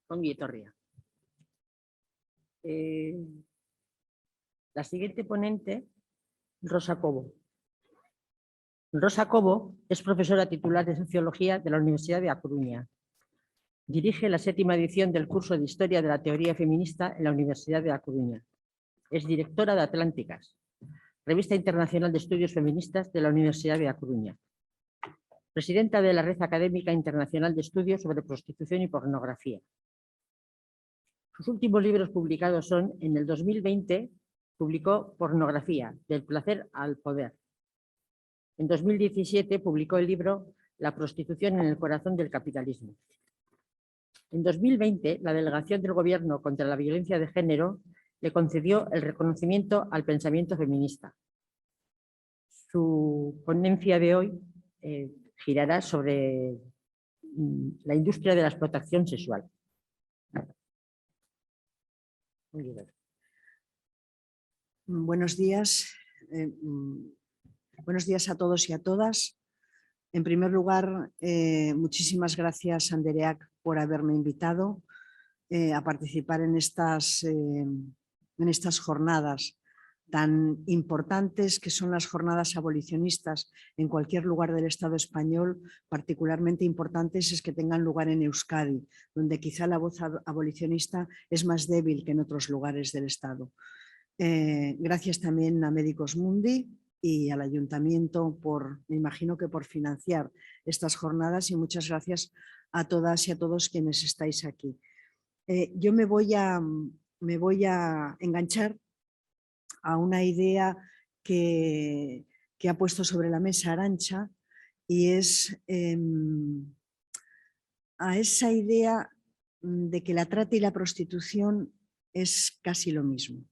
Ongi etorria. La siguiente ponente, Rosa Cobo. Rosa Cobo es profesora titular de Sociología de la Universidad de A Coruña. Dirige la 7ª edición del curso de Historia de la Teoría Feminista en la Universidad de A Coruña. Es directora de Atlánticas, Revista Internacional de Estudios Feministas de la Universidad de A Coruña. Presidenta de la Red Académica Internacional de Estudios sobre Prostitución y Pornografía. Sus últimos libros publicados son, en el 2020, publicó Pornografía, del placer al poder. En 2017 publicó el libro La prostitución en el corazón del capitalismo. En 2020, la Delegación del Gobierno contra la Violencia de Género le concedió el reconocimiento al pensamiento feminista. Su ponencia de hoy girará sobre la industria de la explotación sexual. Buenos días. Buenos días a todos y a todas. En primer lugar, muchísimas gracias, Andereak, por haberme invitado a participar en estas jornadas tan importantes que son las jornadas abolicionistas en cualquier lugar del Estado español. Particularmente importantes es que tengan lugar en Euskadi, donde quizá la voz abolicionista es más débil que en otros lugares del Estado. Gracias también a Médicos Mundi y al Ayuntamiento me imagino que por financiar estas jornadas, y muchas gracias a todas y a todos quienes estáis aquí. Yo me voy a enganchar a una idea que ha puesto sobre la mesa Arantxa, y es a esa idea de que la trata y la prostitución es casi lo mismo.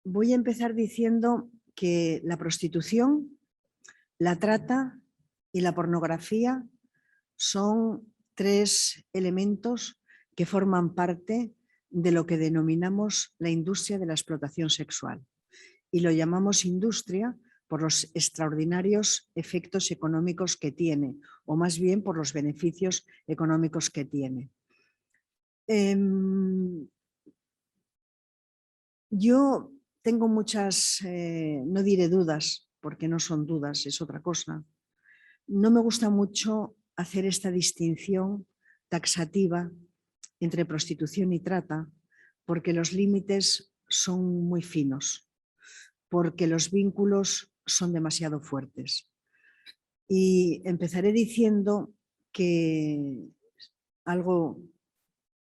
Voy a empezar diciendo que la prostitución, la trata y la pornografía son 3 elementos que forman parte de lo que denominamos la industria de la explotación sexual. Y lo llamamos industria por los extraordinarios efectos económicos que tiene, o más bien por los beneficios económicos que tiene. Yo tengo muchas, no diré dudas, porque no son dudas, es otra cosa. No me gusta mucho hacer esta distinción taxativa entre prostitución y trata, porque los límites son muy finos, porque los vínculos son demasiado fuertes. Y empezaré diciendo que algo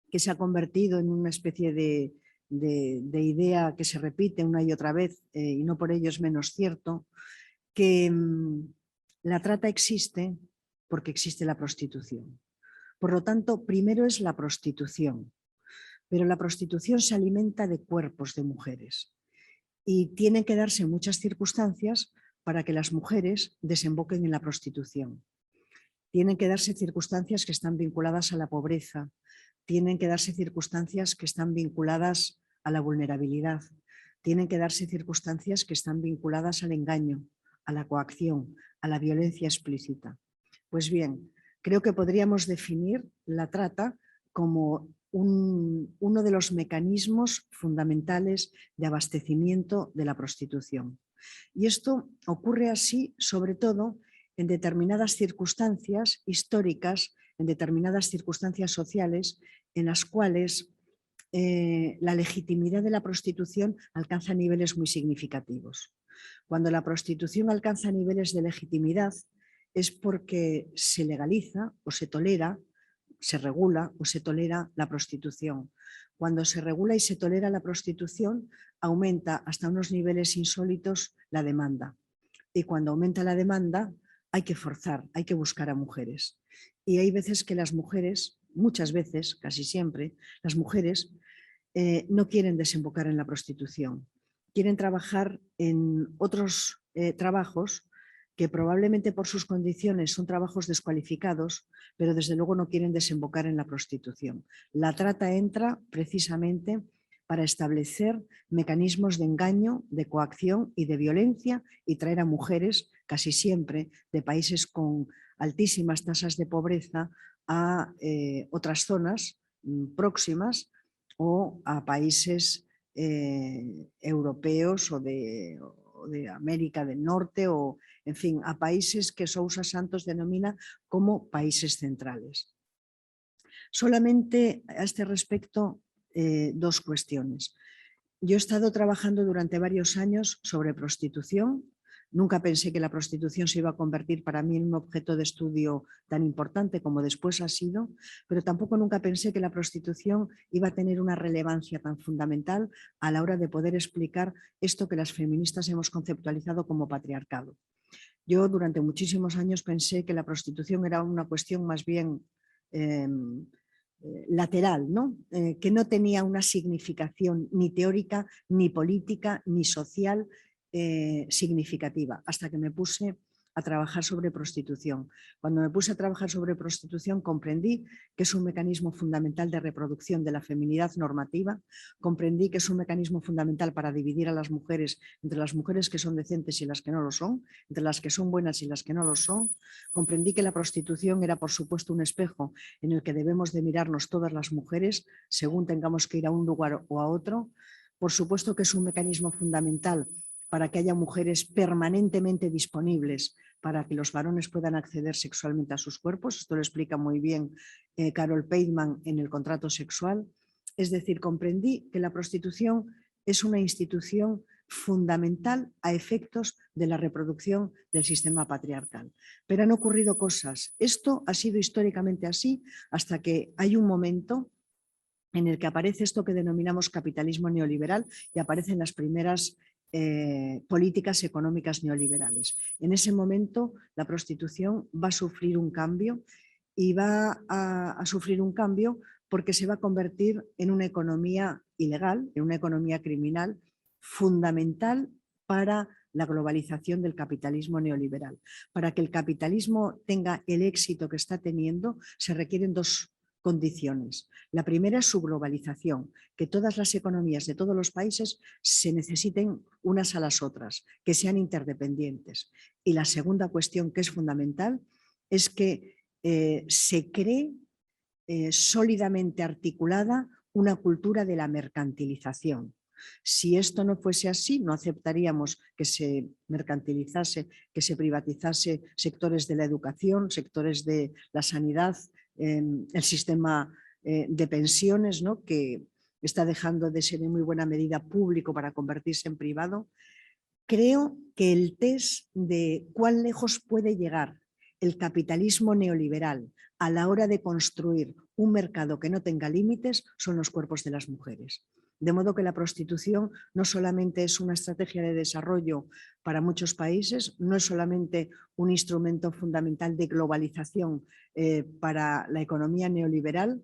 que se ha convertido en una especie de idea que se repite una y otra vez, y no por ello es menos cierto, que la trata existe porque existe la prostitución. Por lo tanto, primero es la prostitución, pero la prostitución se alimenta de cuerpos de mujeres y tienen que darse muchas circunstancias para que las mujeres desemboquen en la prostitución. Tienen que darse circunstancias que están vinculadas a la pobreza, tienen que darse circunstancias que están vinculadas a la vulnerabilidad, tienen que darse circunstancias que están vinculadas al engaño, a la coacción, a la violencia explícita. Pues bien, creo que podríamos definir la trata como uno de los mecanismos fundamentales de abastecimiento de la prostitución. Y esto ocurre así, sobre todo, en determinadas circunstancias históricas, en determinadas circunstancias sociales, en las cuales la legitimidad de la prostitución alcanza niveles muy significativos. Cuando la prostitución alcanza niveles de legitimidad es porque se legaliza o se tolera, se regula o se tolera la prostitución. Cuando se regula y se tolera la prostitución, aumenta hasta unos niveles insólitos la demanda. Y cuando aumenta la demanda, hay que forzar, hay que buscar a mujeres. Y hay veces que las mujeres, muchas veces, casi siempre, las mujeres no quieren desembocar en la prostitución. Quieren trabajar en otros trabajos que probablemente por sus condiciones son trabajos descualificados, pero desde luego no quieren desembocar en la prostitución. La trata entra precisamente para establecer mecanismos de engaño, de coacción y de violencia y traer a mujeres, casi siempre de países con altísimas tasas de pobreza, a otras zonas próximas o a países europeos o de América del Norte o, en fin, a países que Sousa Santos denomina como países centrales. Solamente a este respecto, dos cuestiones. Yo he estado trabajando durante varios años sobre prostitución. Nunca pensé que la prostitución se iba a convertir para mí en un objeto de estudio tan importante como después ha sido, pero tampoco nunca pensé que la prostitución iba a tener una relevancia tan fundamental a la hora de poder explicar esto que las feministas hemos conceptualizado como patriarcado. Yo durante muchísimos años pensé que la prostitución era una cuestión más bien lateral, ¿no? Que no tenía una significación ni teórica, ni política, ni social significativa, hasta que me puse a trabajar sobre prostitución. Cuando me puse a trabajar sobre prostitución comprendí que es un mecanismo fundamental de reproducción de la feminidad normativa, comprendí que es un mecanismo fundamental para dividir a las mujeres entre las mujeres que son decentes y las que no lo son, entre las que son buenas y las que no lo son, comprendí que la prostitución era por supuesto un espejo en el que debemos de mirarnos todas las mujeres según tengamos que ir a un lugar o a otro, por supuesto que es un mecanismo fundamental para que haya mujeres permanentemente disponibles para que los varones puedan acceder sexualmente a sus cuerpos. Esto lo explica muy bien Carol Pateman en El contrato sexual. Es decir, comprendí que la prostitución es una institución fundamental a efectos de la reproducción del sistema patriarcal. Pero han ocurrido cosas. Esto ha sido históricamente así hasta que hay un momento en el que aparece esto que denominamos capitalismo neoliberal y aparecen las primeras políticas económicas neoliberales. En ese momento la prostitución va a sufrir un cambio y va a sufrir un cambio porque se va a convertir en una economía ilegal, en una economía criminal fundamental para la globalización del capitalismo neoliberal. Para que el capitalismo tenga el éxito que está teniendo se requieren dos condiciones. La primera es su globalización, que todas las economías de todos los países se necesiten unas a las otras, que sean interdependientes. Y la segunda cuestión que es fundamental es que se cree sólidamente articulada una cultura de la mercantilización. Si esto no fuese así, no aceptaríamos que se mercantilizase, que se privatizase sectores de la educación, sectores de la sanidad, el sistema de pensiones, ¿no? Que está dejando de ser en muy buena medida público para convertirse en privado. Creo que el test de cuán lejos puede llegar el capitalismo neoliberal a la hora de construir un mercado que no tenga límites son los cuerpos de las mujeres. De modo que la prostitución no solamente es una estrategia de desarrollo para muchos países, no es solamente un instrumento fundamental de globalización para la economía neoliberal,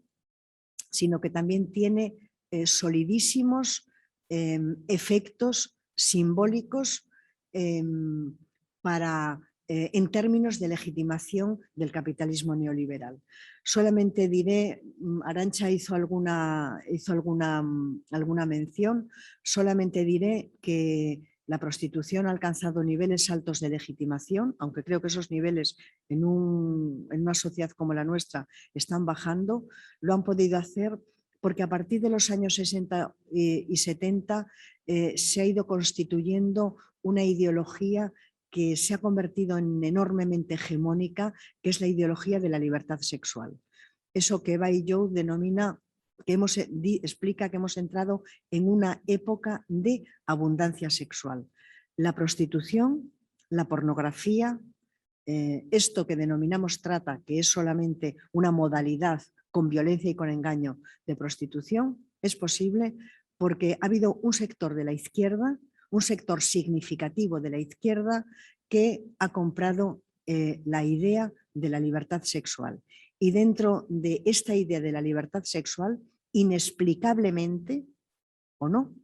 sino que también tiene solidísimos efectos simbólicos en términos de legitimación del capitalismo neoliberal. Solamente diré, Arantxa hizo alguna mención, solamente diré que la prostitución ha alcanzado niveles altos de legitimación, aunque creo que esos niveles en una sociedad como la nuestra están bajando. Lo han podido hacer porque a partir de los años 60 y 70 se ha ido constituyendo una ideología que se ha convertido en enormemente hegemónica, que es la ideología de la libertad sexual. Eso que Bye-Joe denomina, explica que hemos entrado en una época de abundancia sexual. La prostitución, la pornografía, esto que denominamos trata, que es solamente una modalidad con violencia y con engaño de prostitución, es posible porque ha habido un sector de la izquierda, un sector significativo de la izquierda que ha comprado la idea de la libertad sexual. Y dentro de esta idea de la libertad sexual, inexplicablemente, o no,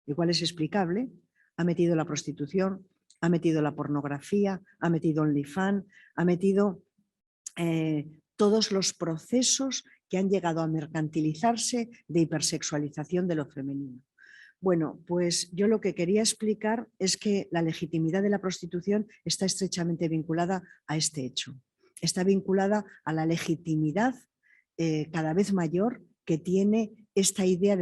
igual es explicable, ha metido la prostitución, ha metido la pornografía, ha metido OnlyFans, ha metido todos los procesos que han llegado a mercantilizarse de hipersexualización de lo femenino. Bueno, pues yo lo que quería explicar es que la legitimidad de la prostitución está estrechamente vinculada a este hecho. Está vinculada a la legitimidad cada vez mayor que tiene esta idea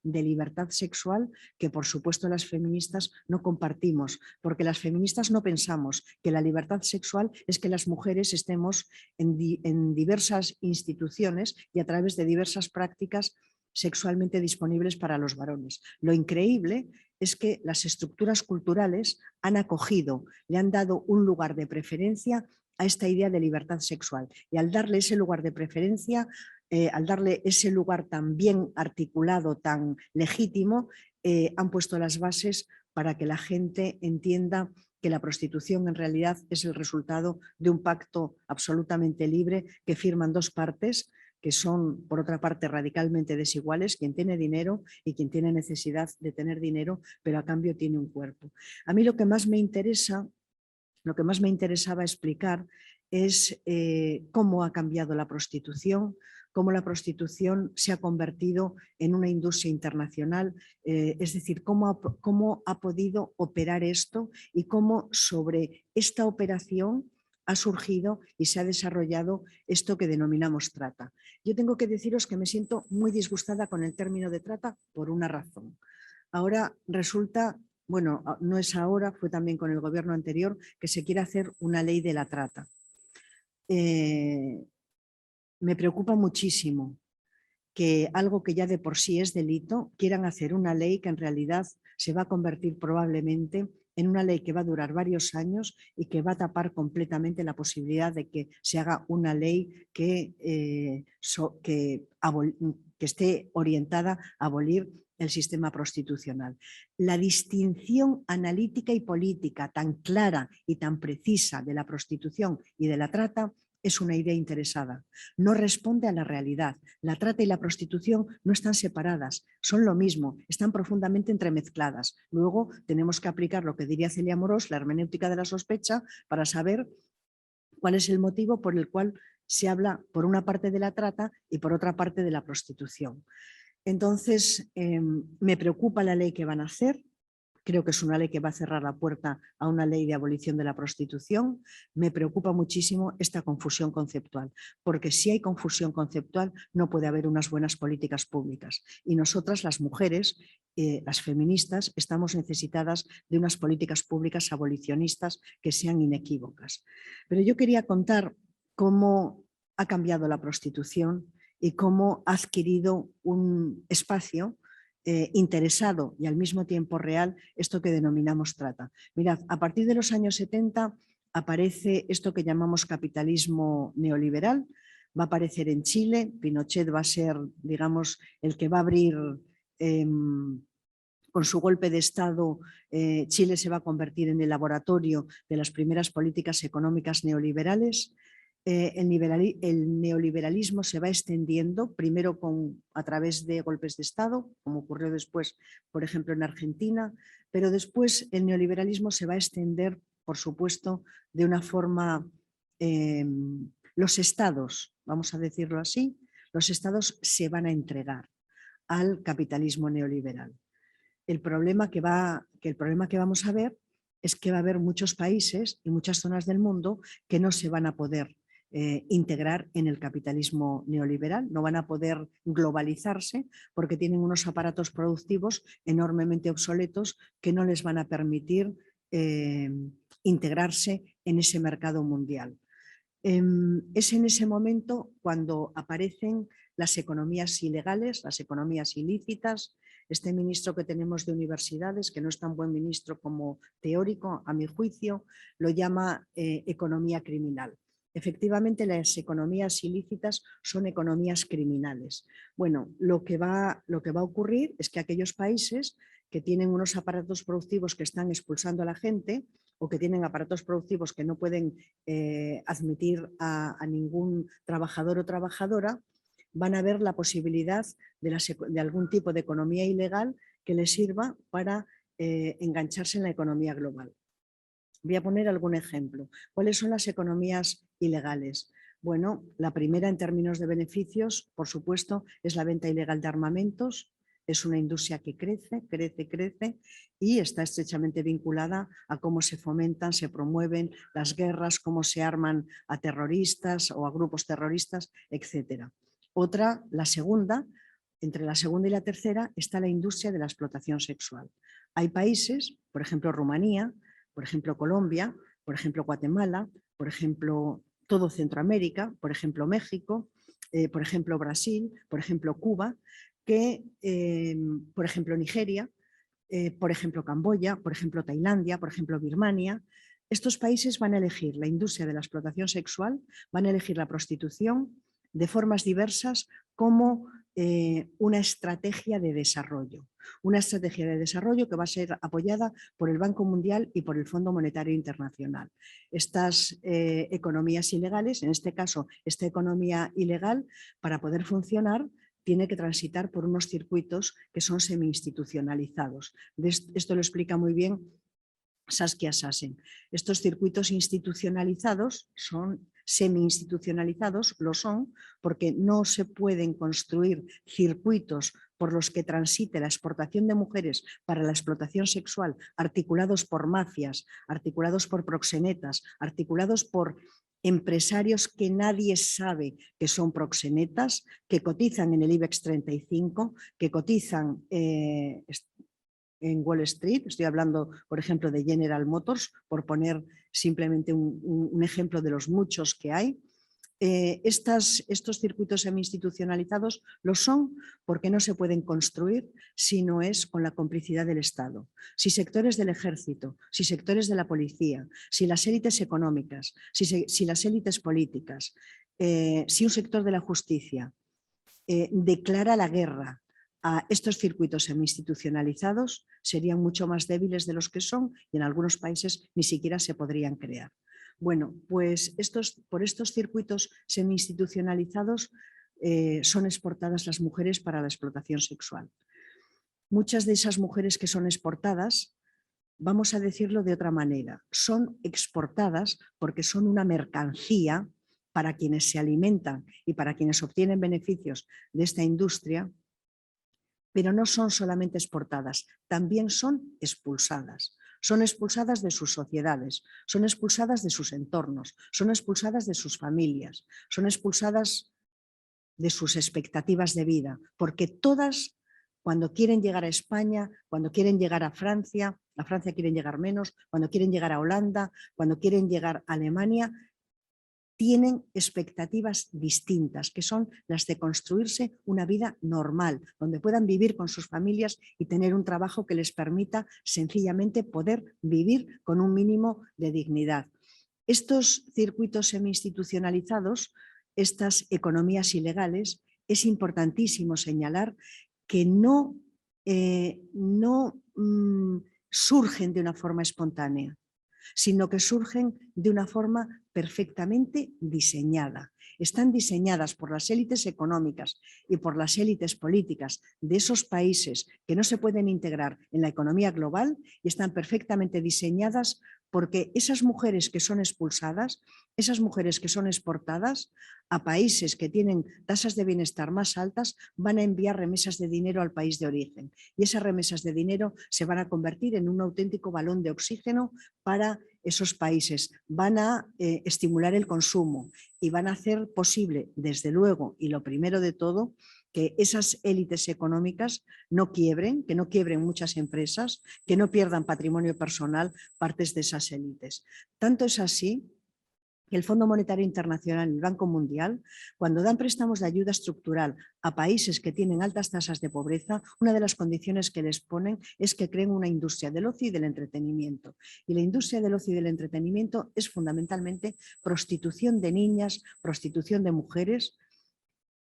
de libertad sexual que, por supuesto, las feministas no compartimos, porque las feministas no pensamos que la libertad sexual es que las mujeres estemos en diversas instituciones y a través de diversas prácticas sexualmente disponibles para los varones. Lo increíble es que las estructuras culturales han acogido, le han dado un lugar de preferencia a esta idea de libertad sexual, y al darle ese lugar de preferencia, al darle ese lugar tan bien articulado, tan legítimo, han puesto las bases para que la gente entienda que la prostitución en realidad es el resultado de un pacto absolutamente libre que firman dos partes que son, por otra parte, radicalmente desiguales, quien tiene dinero y quien tiene necesidad de tener dinero, pero a cambio tiene un cuerpo. A mí lo que más me interesaba explicar es cómo ha cambiado la prostitución, cómo la prostitución se ha convertido en una industria internacional, es decir, cómo ha podido operar esto y cómo sobre esta operación ha surgido y se ha desarrollado esto que denominamos trata. Yo tengo que deciros que me siento muy disgustada con el término de trata por una razón. Ahora resulta, bueno, no es ahora, fue también con el gobierno anterior, que se quiere hacer una ley de la trata. Me preocupa muchísimo que algo que ya de por sí es delito, quieran hacer una ley que en realidad se va a convertir probablemente en una ley que va a durar varios años y que va a tapar completamente la posibilidad de que se haga una ley que esté orientada a abolir el sistema prostitucional. La distinción analítica y política tan clara y tan precisa de la prostitución y de la trata es una idea interesada. No responde a la realidad. La trata y la prostitución no están separadas, son lo mismo, están profundamente entremezcladas. Luego tenemos que aplicar lo que diría Celia Amorós, la hermenéutica de la sospecha, para saber cuál es el motivo por el cual se habla por una parte de la trata y por otra parte de la prostitución. Entonces, me preocupa la ley que van a hacer. Creo que es una ley que va a cerrar la puerta a una ley de abolición de la prostitución. Me preocupa muchísimo esta confusión conceptual, porque si hay confusión conceptual no puede haber unas buenas políticas públicas. Y nosotras, las mujeres, las feministas, estamos necesitadas de unas políticas públicas abolicionistas que sean inequívocas. Pero yo quería contar cómo ha cambiado la prostitución y cómo ha adquirido un espacio interesado y al mismo tiempo real esto que denominamos trata. Mirad, a partir de los años 70 aparece esto que llamamos capitalismo neoliberal, va a aparecer en Chile, Pinochet va a ser, digamos, el que va a abrir con su golpe de Estado, Chile se va a convertir en el laboratorio de las primeras políticas económicas neoliberales. El neoliberalismo se va extendiendo, primero a través de golpes de Estado, como ocurrió después, por ejemplo, en Argentina, pero después el neoliberalismo se va a extender, por supuesto, de una forma... los estados, vamos a decirlo así, los estados se van a entregar al capitalismo neoliberal. El problema que vamos a ver es que va a haber muchos países y muchas zonas del mundo que no se van a poder integrar en el capitalismo neoliberal, no van a poder globalizarse porque tienen unos aparatos productivos enormemente obsoletos que no les van a permitir integrarse en ese mercado mundial. Es en ese momento cuando aparecen las economías ilegales, las economías ilícitas. Este ministro que tenemos de universidades, que no es tan buen ministro como teórico, a mi juicio, lo llama economía criminal. Efectivamente, las economías ilícitas son economías criminales. Bueno, lo que va a ocurrir es que aquellos países que tienen unos aparatos productivos que están expulsando a la gente o que tienen aparatos productivos que no pueden admitir a ningún trabajador o trabajadora, van a ver la posibilidad de algún tipo de economía ilegal que les sirva para engancharse en la economía global. Voy a poner algún ejemplo. ¿Cuáles son las economías ilegales? Bueno, la primera en términos de beneficios, por supuesto, es la venta ilegal de armamentos. Es una industria que crece y está estrechamente vinculada a cómo se fomentan, se promueven las guerras, cómo se arman a terroristas o a grupos terroristas, etc. Otra, la segunda, entre la segunda y la tercera está la industria de la explotación sexual. Hay países, por ejemplo Rumanía, por ejemplo Colombia, por ejemplo Guatemala, por ejemplo todo Centroamérica, por ejemplo México, por ejemplo Brasil, por ejemplo Cuba, que, por ejemplo Nigeria, por ejemplo Camboya, por ejemplo Tailandia, por ejemplo Birmania. Estos países van a elegir la industria de la explotación sexual, van a elegir la prostitución de formas diversas como una estrategia de desarrollo. Una estrategia de desarrollo que va a ser apoyada por el Banco Mundial y por el Fondo Monetario Internacional. Estas economías ilegales, en este caso esta economía ilegal, para poder funcionar, tiene que transitar por unos circuitos que son semi-institucionalizados. Esto lo explica muy bien Saskia Sassen. Estos circuitos institucionalizados son semi-institucionalizados, lo son, porque no se pueden construir circuitos por los que transite la exportación de mujeres para la explotación sexual, articulados por mafias, articulados por proxenetas, articulados por empresarios que nadie sabe que son proxenetas, que cotizan en el IBEX 35, que cotizan en Wall Street. Estoy hablando, por ejemplo, de General Motors, por poner simplemente un ejemplo de los muchos que hay. Estos circuitos semi-institucionalizados lo son porque no se pueden construir si no es con la complicidad del Estado. Si sectores del ejército, si sectores de la policía, si las élites económicas, si las élites políticas, si un sector de la justicia declara la guerra a estos circuitos semi-institucionalizados, serían mucho más débiles de los que son y en algunos países ni siquiera se podrían crear. Bueno, pues por estos circuitos semi-institucionalizados son exportadas las mujeres para la explotación sexual. Muchas de esas mujeres que son exportadas, vamos a decirlo de otra manera, son exportadas porque son una mercancía para quienes se alimentan y para quienes obtienen beneficios de esta industria, pero no son solamente exportadas, también son expulsadas. Son expulsadas de sus sociedades, son expulsadas de sus entornos, son expulsadas de sus familias, son expulsadas de sus expectativas de vida, porque todas, cuando quieren llegar a España, cuando quieren llegar a Francia quieren llegar menos, cuando quieren llegar a Holanda, cuando quieren llegar a Alemania, tienen expectativas distintas, que son las de construirse una vida normal, donde puedan vivir con sus familias y tener un trabajo que les permita sencillamente poder vivir con un mínimo de dignidad. Estos circuitos semi-institucionalizados, estas economías ilegales, es importantísimo señalar que no surgen de una forma espontánea, sino que surgen de una forma perfectamente diseñada. Están diseñadas por las élites económicas y por las élites políticas de esos países que no se pueden integrar en la economía global y están perfectamente diseñadas porque esas mujeres que son expulsadas, esas mujeres que son exportadas a países que tienen tasas de bienestar más altas, van a enviar remesas de dinero al país de origen y esas remesas de dinero se van a convertir en un auténtico balón de oxígeno para esos países, van a estimular el consumo y van a hacer posible, desde luego, y lo primero de todo, que esas élites económicas no quiebren, que no quiebren muchas empresas, que no pierdan patrimonio personal partes de esas élites. Tanto es así que el Fondo Monetario Internacional y el Banco Mundial, cuando dan préstamos de ayuda estructural a países que tienen altas tasas de pobreza, una de las condiciones que les ponen es que creen una industria del ocio y del entretenimiento. Y la industria del ocio y del entretenimiento es fundamentalmente prostitución de niñas, prostitución de mujeres.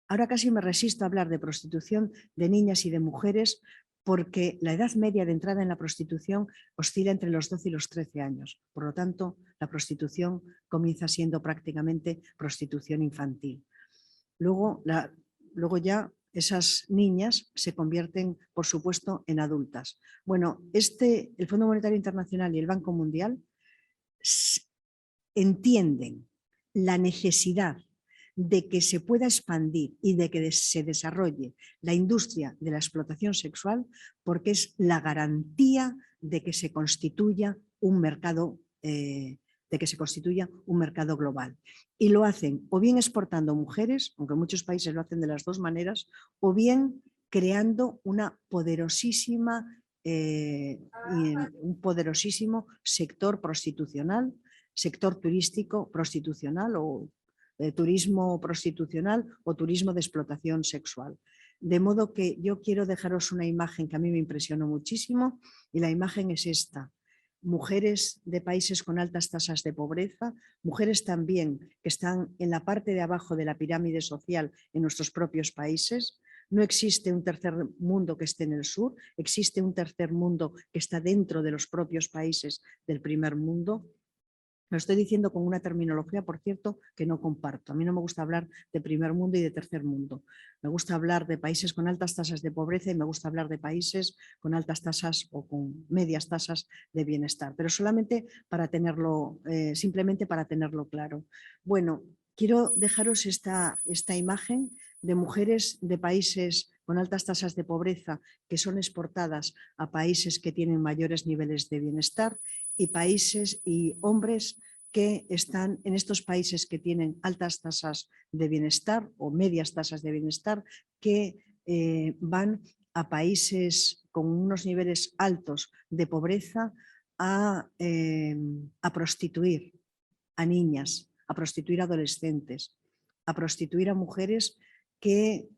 Ahora casi me resisto a hablar de prostitución de niñas y de mujeres porque la edad media de entrada en la prostitución oscila entre los 12 y los 13 años. Por lo tanto, la prostitución comienza siendo prácticamente prostitución infantil. Luego ya esas niñas se convierten, por supuesto, en adultas. Bueno, el Fondo Monetario Internacional y el Banco Mundial entienden la necesidad de que se pueda expandir y de que se desarrolle la industria de la explotación sexual porque es la garantía de que se constituya un mercado de que se constituya un mercado global. Y lo hacen o bien exportando mujeres, aunque muchos países lo hacen de las dos maneras, o bien creando un poderosísimo sector prostitucional, sector turístico prostitucional o turismo prostitucional o turismo de explotación sexual. De modo que yo quiero dejaros una imagen que a mí me impresionó muchísimo y la imagen es esta. Mujeres de países con altas tasas de pobreza, mujeres también que están en la parte de abajo de la pirámide social en nuestros propios países. No existe un tercer mundo que esté en el sur, existe un tercer mundo que está dentro de los propios países del primer mundo. Lo estoy diciendo con una terminología, por cierto, que no comparto. A mí no me gusta hablar de primer mundo y de tercer mundo. Me gusta hablar de países con altas tasas de pobreza y me gusta hablar de países con altas tasas o con medias tasas de bienestar, pero solamente para tenerlo, simplemente para tenerlo claro. Bueno, quiero dejaros esta imagen de mujeres de países con altas tasas de pobreza que son exportadas a países que tienen mayores niveles de bienestar y países y hombres que están en estos países que tienen altas tasas de bienestar o medias tasas de bienestar que van a países con unos niveles altos de pobreza a prostituir a niñas, a prostituir a adolescentes, a prostituir a mujeres que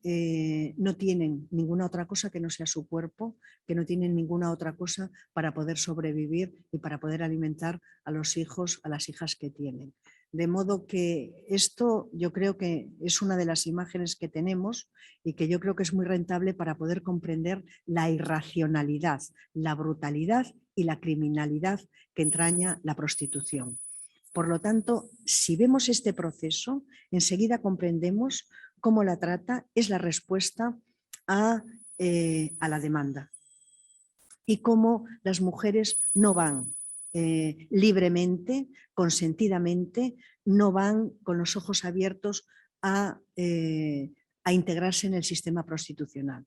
no tienen ninguna otra cosa que no sea su cuerpo, que no tienen ninguna otra cosa para poder sobrevivir y para poder alimentar a los hijos, a las hijas que tienen. De modo que esto yo creo que es una de las imágenes que tenemos y que yo creo que es muy rentable para poder comprender la irracionalidad, la brutalidad y la criminalidad que entraña la prostitución. Por lo tanto, si vemos este proceso, enseguida comprendemos cómo la trata es la respuesta a la demanda y cómo las mujeres no van libremente, consentidamente, no van con los ojos abiertos a integrarse en el sistema prostitucional.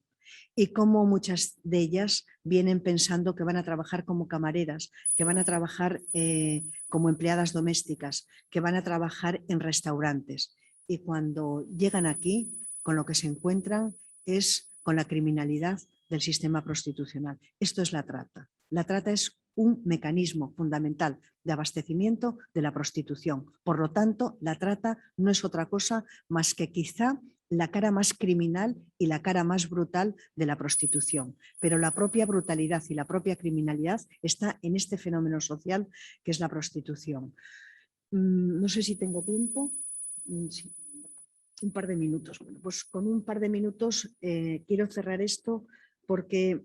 Y cómo muchas de ellas vienen pensando que van a trabajar como camareras, que van a trabajar como empleadas domésticas, que van a trabajar en restaurantes. Y cuando llegan aquí, con lo que se encuentran es con la criminalidad del sistema prostitucional. Esto es la trata. La trata es un mecanismo fundamental de abastecimiento de la prostitución. Por lo tanto, la trata no es otra cosa más que quizá la cara más criminal y la cara más brutal de la prostitución. Pero la propia brutalidad y la propia criminalidad está en este fenómeno social que es la prostitución. No sé si tengo tiempo. Sí. Un par de minutos. Bueno, pues con un par de minutos quiero cerrar esto porque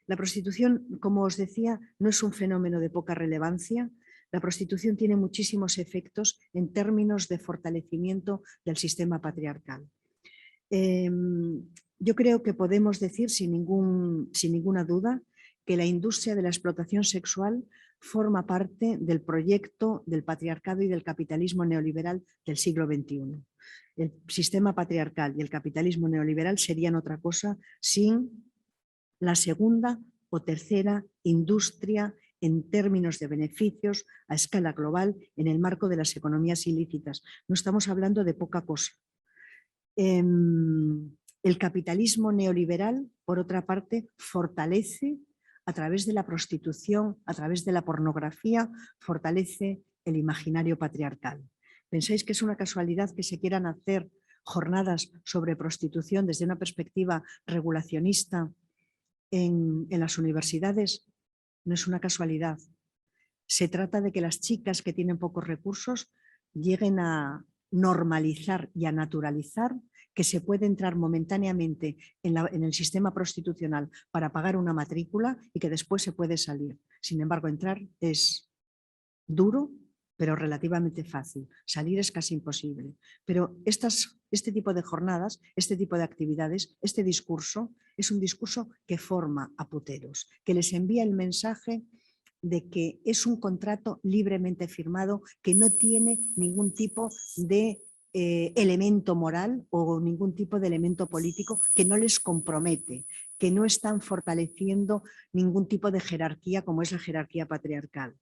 la prostitución, como os decía, no es un fenómeno de poca relevancia. La prostitución tiene muchísimos efectos en términos de fortalecimiento del sistema patriarcal. Yo creo que podemos decir sin ninguna duda que la industria de la explotación sexual forma parte del proyecto del patriarcado y del capitalismo neoliberal del siglo XXI. El sistema patriarcal y el capitalismo neoliberal serían otra cosa sin la segunda o tercera industria en términos de beneficios a escala global en el marco de las economías ilícitas. No estamos hablando de poca cosa. El capitalismo neoliberal, por otra parte, fortalece a través de la prostitución, a través de la pornografía, fortalece el imaginario patriarcal. ¿Pensáis que es una casualidad que se quieran hacer jornadas sobre prostitución desde una perspectiva regulacionista en las universidades? No es una casualidad. Se trata de que las chicas que tienen pocos recursos lleguen a normalizar y a naturalizar que se puede entrar momentáneamente en el sistema prostitucional para pagar una matrícula y que después se puede salir. Sin embargo, entrar es duro, pero relativamente fácil. Salir es casi imposible. Pero este tipo de jornadas, este tipo de actividades, este discurso es un discurso que forma a puteros, que les envía el mensaje de que es un contrato libremente firmado que no tiene ningún tipo de elemento moral o ningún tipo de elemento político que no les compromete, que no están fortaleciendo ningún tipo de jerarquía como es la jerarquía patriarcal.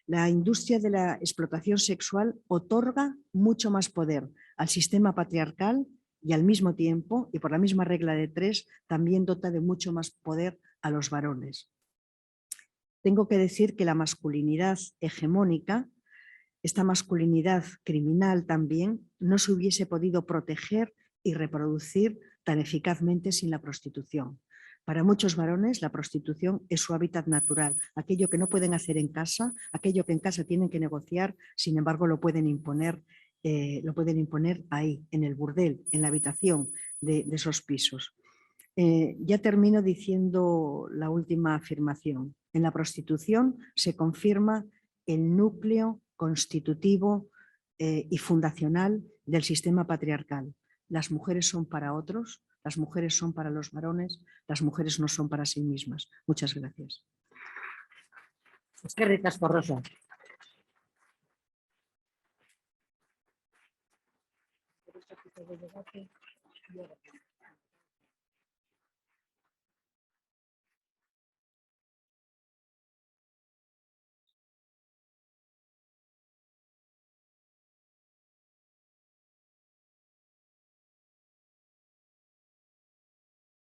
La industria de la explotación sexual otorga mucho más poder al sistema patriarcal y al mismo tiempo, y por la misma regla de 3, también dota de mucho más poder a los varones. Tengo que decir que la masculinidad hegemónica, esta masculinidad criminal también, no se hubiese podido proteger y reproducir tan eficazmente sin la prostitución. Para muchos varones la prostitución es su hábitat natural, aquello que no pueden hacer en casa, aquello que en casa tienen que negociar, sin embargo lo pueden imponer ahí, en el burdel, en la habitación de esos pisos. Ya termino diciendo la última afirmación. En la prostitución se confirma el núcleo constitutivo y fundacional del sistema patriarcal. Las mujeres son para otros, las mujeres son para los varones, las mujeres no son para sí mismas. Muchas gracias. Eskerrik asko, Rosa.